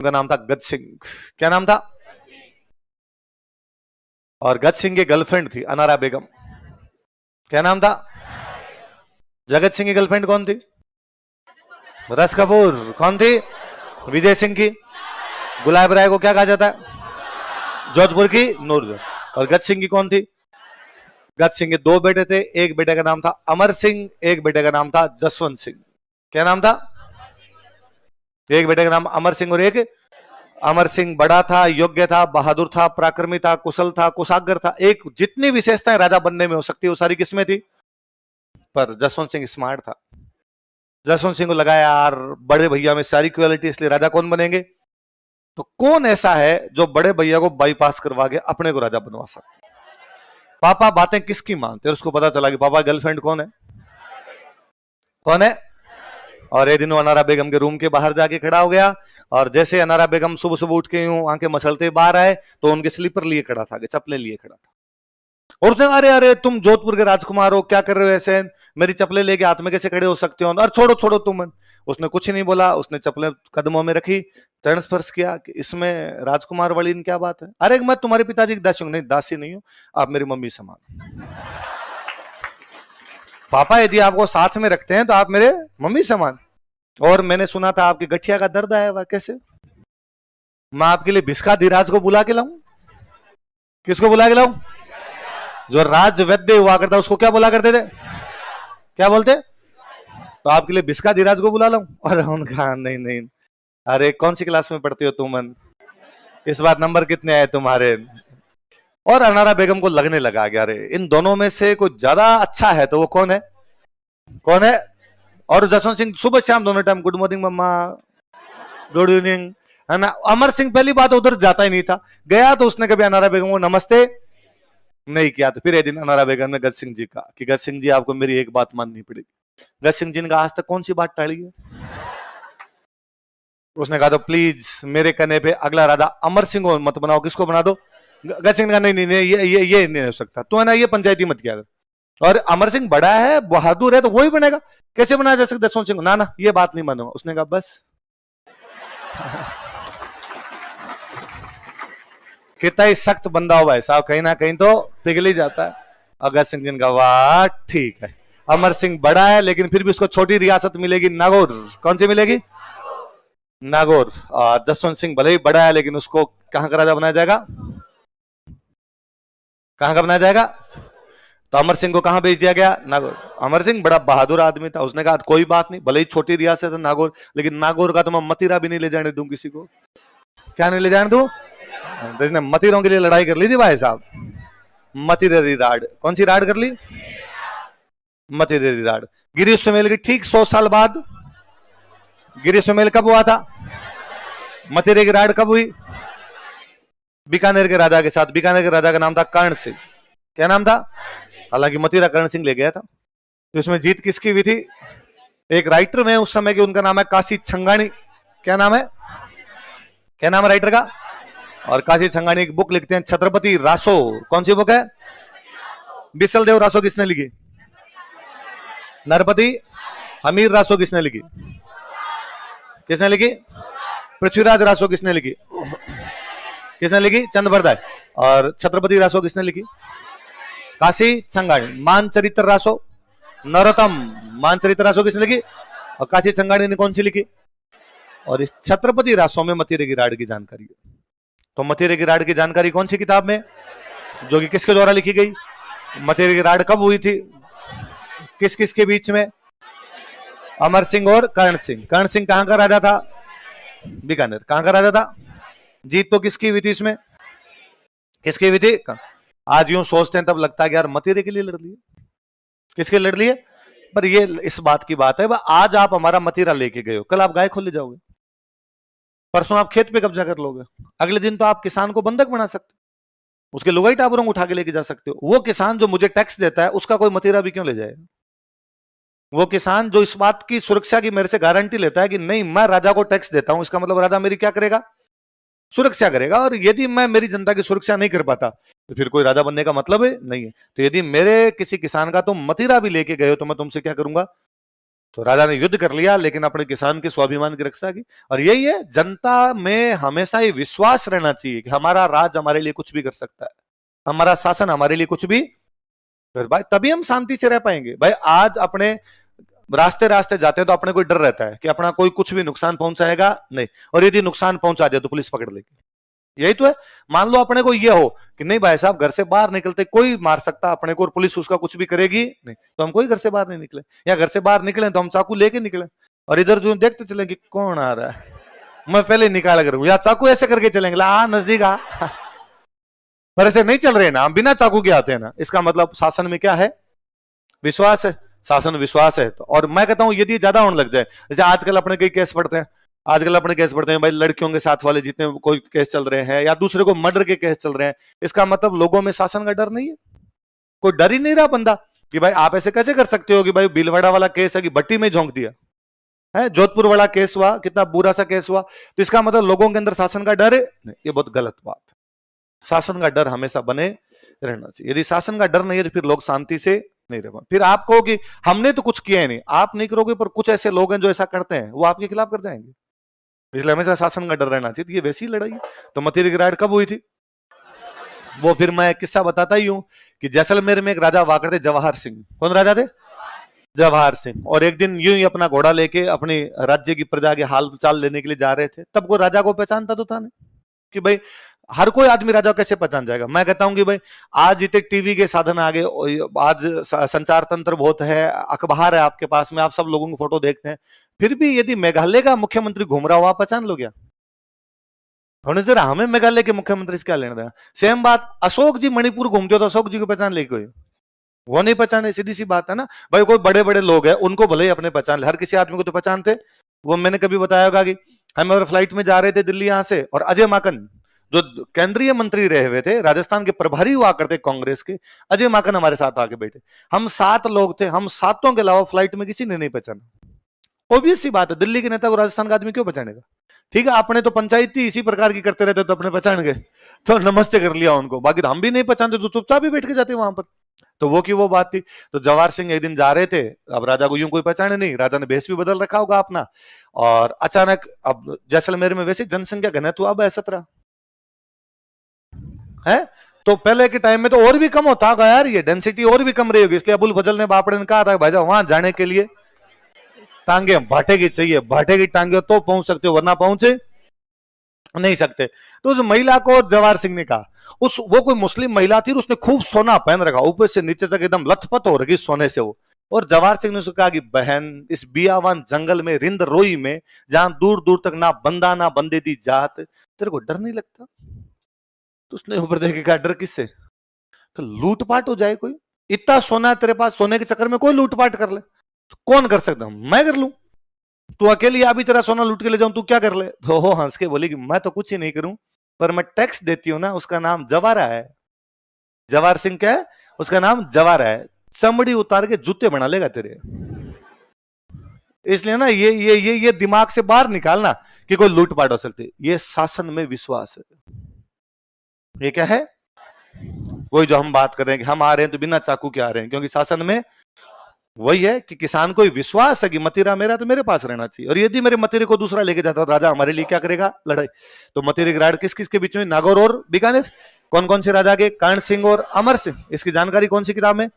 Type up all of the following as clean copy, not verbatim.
उनका नाम था गज सिंह। क्या नाम था? और गज सिंह की गर्लफ्रेंड थी अनारा बेगम। क्या नाम था? जगत सिंह की गर्लफ्रेंड कौन थी? रस कपूर। कौन थी? विजय सिंह की। गुलाब राय को क्या कहा जाता है? जोधपुर की नूरजहां। और गज सिंह की कौन थी? गज सिंह के दो बेटे थे, एक बेटे का नाम था अमर सिंह, एक बेटे का नाम था जसवंत सिंह। क्या नाम था? एक बेटे का नाम अमर सिंह और एक अमर सिंह बड़ा था, योग्य था, बहादुर था, पराक्रमी था, कुशल था, कुशाग्र था। एक जितनी विशेषताएं राजा बनने में हो सकती है वो सारी किसमें थी? पर जसवंत सिंह स्मार्ट था। जसवंत सिंह को लगाया यार बड़े भैया में सारी क्वालिटी, इसलिए राजा कौन बनेंगे? तो कौन ऐसा है जो बड़े भैया को बाईपास करवा के अपने को राजा बनवा सकता है? पापा बातें किसकी मानते हैं? उसको पता चला कि पापा गर्लफ्रेंड कौन है? कौन है? और एक दिन वो अनारा बेगम के रूम के बाहर जाके खड़ा हो गया, और जैसे अनारा बेगम सुबह सुबह उठ के यूं आंखें मसलते बाहर आए तो उनके स्लीपर लिए खड़ा था, चप्पलें लिए खड़ा था। और उसने, अरे अरे तुम जोधपुर के राजकुमार हो, क्या कर रहे हो ऐसे, मेरी चप्पलें लेके हाथ में कैसे खड़े हो सकते हो? और छोड़ो छोड़ो तुम। उसने कुछ नहीं बोला, उसने चप्पलें कदमों में रखी, चरण स्पर्श किया कि इसमें राजकुमार वाली क्या बात है? अरे मैं तुम्हारे पिताजी की दासी हूं। नहीं, दासी नहीं हूं, आप मेरी मम्मी समान। पापा यदि आपको साथ में रखते हैं तो आप मेरे मम्मी समान। और मैंने सुना था आपकी गठिया का दर्द आया हुआ, कैसे? मैं आपके लिए भिस्का धीराज को बुला के लाऊं? किसको बुला के लाऊं? जो राज वैद्य हुआ करता उसको क्या बोला करते थे? क्या बोलते? तो आपके लिए भिस्का धीराज को बुला लाऊं? और उनका नहीं नहीं, अरे कौन सी क्लास में पढ़ती हो तुम? इस बार नंबर कितने आए तुम्हारे? और अनारा बेगम को लगने लगा कि अरे इन दोनों में से कोई ज्यादा अच्छा है तो वो कौन है? कौन है? और जसवंत सिंह सुबह शाम दोनों टाइम गुड मॉर्निंग मम्मा, गुड इवनिंग, है ना। अमर सिंह पहली बात उधर जाता ही नहीं था, गया तो उसने कभी अनारा बेगम को नमस्ते नहीं किया। तो फिर एक दिन अनारा बेगम ने गज सिंह जी कहा कि गज सिंह जी आपको मेरी एक बात माननी पड़ेगी। गज सिंह जी ने कहा आज तक कौन सी बात टाली है? उसने कहा तो प्लीज मेरे कहने पे अगला राजा अमर सिंह को मत बनाओ, किसको बना दो? गज सिंह ने कहा नहीं नहीं नहीं, ये नहीं हो सकता, तू है ना ये पंचायती मत किया। और अमर सिंह बड़ा है, बहादुर है, तो वही बनेगा। कैसे बनाया जा सकता? जसवंत सिंह ना ना ये बात नहीं मानूंगा। उसने कहा बस। कितना ही सख्त बंदा हो भाई साहब, कहीं ना कहीं तो पिघल ही जाता है। अगर सिंह जी का वाह ठीक है, अमर सिंह बड़ा है लेकिन फिर भी उसको छोटी रियासत मिलेगी, नागौर। कौन सी मिलेगी? नागौर। जसवंत सिंह भले ही बड़ा है लेकिन उसको कहां का राजा बनाया जाएगा? कहां का बनाया जाएगा? तो अमर सिंह को कहां भेज दिया गया? नागौर। अमर सिंह बड़ा बहादुर आदमी था, उसने कहा कोई बात नहीं, भले ही छोटी रियासत है नागौर, लेकिन नागौर का तो मैं मतीरा भी नहीं ले जाने दूं किसी को। क्या नहीं ले जाने दूं? तो इसने मतीरों के लिए लड़ाई कर ली थी भाई साहब। मतीरेरी राड। कौन सी राड कर ली? मतीरेरी राड। गिरी सुमेल की ठीक 100 साल बाद। गिरी सुमेल कब हुआ था? मतीरे की राड कब हुई? बीकानेर के राजा के साथ। बीकानेर के राजा का नाम था कर्ण सिंह। क्या नाम था? हालांकि मतीरा कर्ण सिंह ले गया था। तो इसमें जीत किसकी हुई थी? एक राइटर में उस समय की, उनका नाम है काशी छंगानी। क्या नाम है? क्या नाम है राइटर का? और काशी छंगानी की बुक लिखते हैं छत्रपति रासो। कौन सी बुक है? बिसल देव रासो किसने लिखी? नरपति हमीर रासो किसने लिखी? किसने लिखी? पृथ्वीराज रासो किसने लिखी? किसने लिखी? चंद्रबरदाय। और छत्रपति रासो किसने लिखी? काशी छंगानी। मानचरित्र रासो, नरोत्तम मानचरित्र रासो किसने लिखी? और काशी छंगानी ने कौन सी लिखी? और इस छत्रपति रासो में मतीरे की राड की जानकारी है। तो मतीरे की राड की जानकारी कौन सी किताब में? जो कि किसके द्वारा लिखी गई? मतीरे की राड कब हुई थी? किस किस के बीच में? अमर सिंह और कर्ण सिंह। कर्ण सिंह कहां का राजा था? बीकानेर। कहां का राजा था? जीत तो किसकी हुई थी इसमें? किसकी हुई थी? आज यूं सोचते हैं तब लगता है कि यार मतीरे के लिए लड़ लिए। किसके लड़ लिए? पर ये इस बात की बात है, आज आप हमारा मतीरा लेके गए हो, कल आप गाय खोल ले जाओगे, परसों आप खेत पे कब्जा कर लोगे, अगले दिन तो आप किसान को बंधक बना सकते हो, उसके लुगाई टाबरों को उठा के लेके जा सकते हो। वो किसान जो मुझे टैक्स देता है उसका कोई मतीरा भी क्यों ले जाए? वो किसान जो इस बात की सुरक्षा की मेरे से गारंटी लेता है कि नहीं मैं राजा को टैक्स देता हूं, इसका मतलब राजा मेरी क्या करेगा? सुरक्षा करेगा। और यदि मैं मेरी जनता की सुरक्षा नहीं कर पाता तो फिर कोई राजा बनने का मतलब है नहीं है। तो यदि मेरे किसी किसान का तुम मतीरा भी लेके गए हो तो मैं तुमसे क्या करूंगा? तो राजा ने युद्ध कर लिया, लेकिन अपने किसान के स्वाभिमान की रक्षा की। और यही है, जनता में हमेशा ये विश्वास रहना चाहिए कि हमारा राज हमारे लिए कुछ भी कर सकता है, हमारा शासन हमारे लिए कुछ भी कर, भाई तभी हम शांति से रह पाएंगे। भाई आज अपने रास्ते रास्ते जाते हैं तो अपने को डर रहता है कि अपना कोई कुछ भी नुकसान पहुंचाएगा नहीं, और यदि नुकसान पहुंचा दिया तो पुलिस पकड़ लेगी। यही तो है। मान लो अपने को ये हो कि नहीं भाई साहब, घर से बाहर निकलते कोई मार सकता अपने को और पुलिस उसका कुछ भी करेगी नहीं, तो हम कोई घर से बाहर नहीं निकले, या घर से बाहर निकले तो हम चाकू लेके निकले और इधर जो देखते चले कि कौन आ रहा है, मैं पहले निकाल करूं, या चाकू ऐसे करके चलेंगे, ला नजदीक आ। पर ऐसे नहीं चल रहे ना, हम बिना चाकू के आते हैं ना। इसका मतलब शासन में क्या है? विश्वास है। शासन विश्वास है तो, और मैं कहता हूं यदि ज्यादा होने लग जाए, जैसे आजकल अपने कई केस पढ़ते हैं, आजकल अपने केस पढ़ते हैं भाई लड़कियों के साथ वाले जितने कोई केस चल रहे हैं, या दूसरे को मर्डर के केस चल रहे हैं, इसका मतलब लोगों में शासन का डर नहीं है, कोई डर ही नहीं रहा बंदा कि भाई आप ऐसे कैसे कर सकते हो कि भाई भीलवाड़ा वाला केस है कि भट्टी में झोंक दिया है, जोधपुर वाला केस हुआ, कितना बुरा सा केस हुआ, तो इसका मतलब लोगों के अंदर शासन का डर है? ये बहुत गलत बात है। शासन का डर हमेशा बने रहना चाहिए। यदि शासन का डर नहीं है तो फिर लोग शांति से नहीं रह पाए। फिर आप कहो कि हमने तो कुछ किया ही नहीं, आप नहीं करोगे, पर कुछ ऐसे लोग हैं जो ऐसा करते हैं, वो आपके खिलाफ कर जाएंगे। इसलिए हमेशा शासन का डर रहना चाहिए। ये वैसी लड़ाई है। तो मतीरी की राइड कब हुई थी? वो फिर मैं किस्सा बताता ही हूं कि जैसलमेर में एक राजा हुआ करते, जवाहर सिंह। कौन राजा थे? जवाहर सिंह। और एक दिन यूं ही अपना घोड़ा लेके अपनी राज्य की प्रजा के हाल चाल लेने के लिए जा रहे थे, तब को राजा को पहचानता तो था नहीं कि भाई हर कोई आदमी राजा कैसे पहचान जाएगा। मैं कहता हूं कि भाई आज इतने टीवी के साधन आ गए, आज संचार तंत्र बहुत है, अखबार है आपके पास में, आप सब लोगों की फोटो देखते हैं, फिर भी यदि मेघालय का मुख्यमंत्री घूम रहा हो, आप पहचान लो क्या? होने जरा हमें मेघालय के मुख्यमंत्री से क्या लेना देना। सेम बात अशोक जी मणिपुर घूमते हो तो अशोक जी को पहचान ले कोई? वो नहीं पहचाने, सीधी सी बात है ना भाई। कोई बड़े बड़े लोग हैं उनको भले ही अपने पहचान ले, हर किसी आदमी को तो पहचानते। वो मैंने कभी बताया होगा कि हम और फ्लाइट में जा रहे थे दिल्ली यहां से, और अजय माकन जो केंद्रीय मंत्री रहे हुए थे, राजस्थान के प्रभारी हुआ करते कांग्रेस के, अजय माकन हमारे साथ आके बैठे। हम 7 लोग थे, हम सातों के अलावा फ्लाइट में किसी ने नहीं पहचाना। ऑब्वियस सी बात है, दिल्ली के नेता को राजस्थान का आदमी क्यों पहचानेगा? ठीक है, आपने तो पंचायती इसी प्रकार की करते रहते तो अपने पहचान गए, तो नमस्ते कर लिया उनको, बाकी तो हम भी नहीं पहचानते तो चुपचाप ही बैठ के जाते वहां पर। तो वो की वो बात थी। तो जवाहर सिंह एक दिन जा रहे थे, अब राजा को यूं कोई पहचाने नहीं, राजा ने भेष भी बदल रखा होगा अपना, और अचानक अब जैसलमेर में वैसे जनसंख्या घनत्व अब है 17 है, तो पहले के टाइम में तो और भी कम होता होगा यार, ये डेंसिटी और भी कम रही होगी। इसलिए अबुल फजल ने बापड़े ने कहा था भाई साहब वहां जाने के लिए टांगे भाटे की चाहिए, भाटे की टांगे तो पहुंच सकते हो, वरना पहुंचे नहीं सकते। तो उस महिला को जवाहर सिंह ने कहा, वो कोई मुस्लिम महिला थी, उसने खूब सोना पहन रखा, ऊपर से नीचे तक एकदम लथपथ हो रही सोने से वो। और जवाहर सिंह ने उसको कहा कि बहन, इस बियावान जंगल में, रिंद रोई में, जहां दूर दूर तक ना बंदा ना बंदे दी जात, तेरे को डर नहीं लगता? तो उसने ऊपर देखे कहा डर किससे? तो लूटपाट हो जाए कोई, इतना सोना तेरे पास, सोने के चक्कर में कोई लूटपाट कर ले तो कौन कर सकता? मैं कर लूं, तू अकेली अभी तेरा सोना लूट के ले जाऊं, तू क्या कर ले? तो हो हंस के बोली कि मैं तो कुछ ही नहीं करूं, पर मैं टैक्स देती हूं ना, उसका नाम जवारा है। जवाहर सिंह क्या है? उसका नाम जवारा है। चमड़ी उतार के जूते बना लेगा तेरे। इसलिए ना ये दिमाग से बाहर निकालना कि कोई लूटपाट हो सकती। ये शासन में विश्वास है। ये क्या है? वही जो हम बात कर रहे हैं कि हम आ रहे हैं तो बिना चाकू के आ रहे हैं, क्योंकि शासन में वही है कि किसान को विश्वास है कि मतीरा मेरा तो मेरे पास रहना चाहिए, और यदि मेरे मतीरे को दूसरा लेके जाता तो राजा हमारे लिए क्या करेगा? लड़ाई। तो मतीरे की राइड किस किस के बीच में? नागौर और बीकानेर। कौन कौन से राजा के? कर्ण सिंह और अमर सिंह। इसकी जानकारी कौन सी किताब में?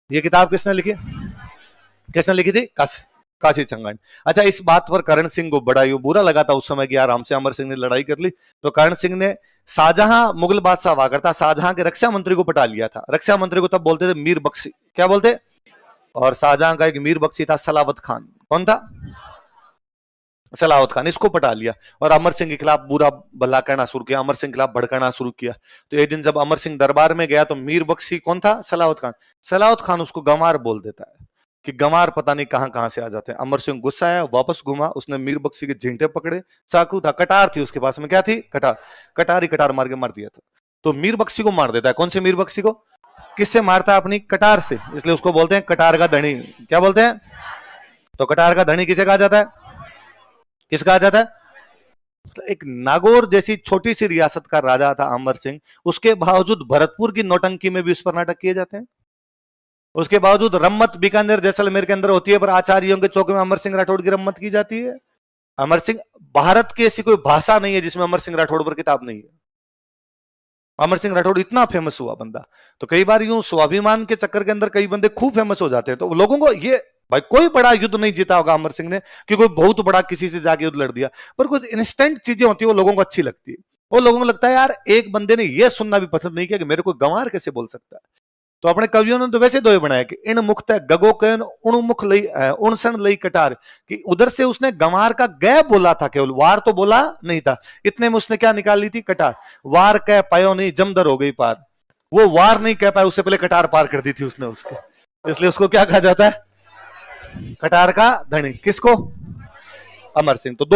ये किताब किसने लिखी? किसने लिखी थी? काशी चंगानी। अच्छा, इस बात पर कर्ण सिंह को बड़ा यूं बुरा लगा था उस समय कि यार हमसे अमर सिंह ने लड़ाई कर ली। तो कर्ण सिंह ने शाहजहां, मुगल बादशाह हुआ करता, शाहजहां के रक्षा मंत्री को पटा लिया था। रक्षा मंत्री को तब बोलते थे मीर बख्शी। क्या बोलते? और शाहजहां का एक मीर बख्शी था, सलावत खान। कौन था? सलावत खान। इसको पटा लिया और अमर सिंह के खिलाफ बुरा भला कहना शुरू किया, अमर सिंह के खिलाफ भड़काना शुरू किया। तो एक दिन जब अमर सिंह दरबार में गया तो मीर बख्शी कौन था? सलावत खान। सलावत खान उसको गंवार बोल देता है कि गंवार पता नहीं कहां कहां से आ जाते हैं। अमर सिंह गुस्सा आया, वापस घूमा, उसने मीर बख्शी के झींटे पकड़े, चाकू था, कटार थी उसके पास में। क्या थी? कटार। कटार ही कटार मार के मार दिया था। तो मीर बख्शी को मार देता है। कौन से मीर बख्शी को? किससे मारता है? अपनी कटार से। इसलिए उसको बोलते हैं कटार का धनी। क्या बोलते हैं? तो कटार का धनी किसे कहा जाता है? किस कहा जाता है? तो एक नागौर जैसी छोटी सी रियासत का राजा था अमर सिंह, उसके बावजूद भरतपुर की नौटंकी में भी इस पर नाटक किए जाते हैं। उसके बावजूद रम्मत बीकानेर जैसलमेर के अंदर होती है, पर आचार्यों के चौक में अमर सिंह राठौड़ की रम्मत की जाती है। अमर सिंह, भारत की ऐसी कोई भाषा नहीं है जिसमें अमर सिंह राठौड़ पर किताब नहीं है। अमर सिंह राठौड़ इतना फेमस हुआ बंदा। तो कई बार यूं स्वाभिमान के चक्कर के अंदर कई बंदे खूब फेमस हो जाते हैं, तो लोगों को ये, भाई कोई बड़ा युद्ध नहीं जीता होगा अमर सिंह ने कि कोई बहुत बड़ा किसी से जाके युद्ध लड़ दिया, पर कुछ इंस्टेंट चीजें होती है वो लोगों को अच्छी लगती है। वो लोगों को लगता है यार एक बंदे ने ये सुनना भी पसंद नहीं किया कि मेरे को गंवार कैसे बोल सकता है। तो अपने कवियों ने तो वैसे दोहे बनाया कि इन मुक्त गगो कैन उणमुख लई उणसन लई कटार, कि उधर से उसने गंवार का गै बोला था, केवल वार तो बोला नहीं था। इतने में उसने क्या निकाल ली थी, कटार। वार कह पायो नहीं जमदर हो गई पार। वो वार नहीं कह पाया, उससे पहले कटार पार कर दी थी उसने उसके, इसलिए उसको क्या कहा जाता है, कटार का धनी। किसको, अमर सिंह। तो दो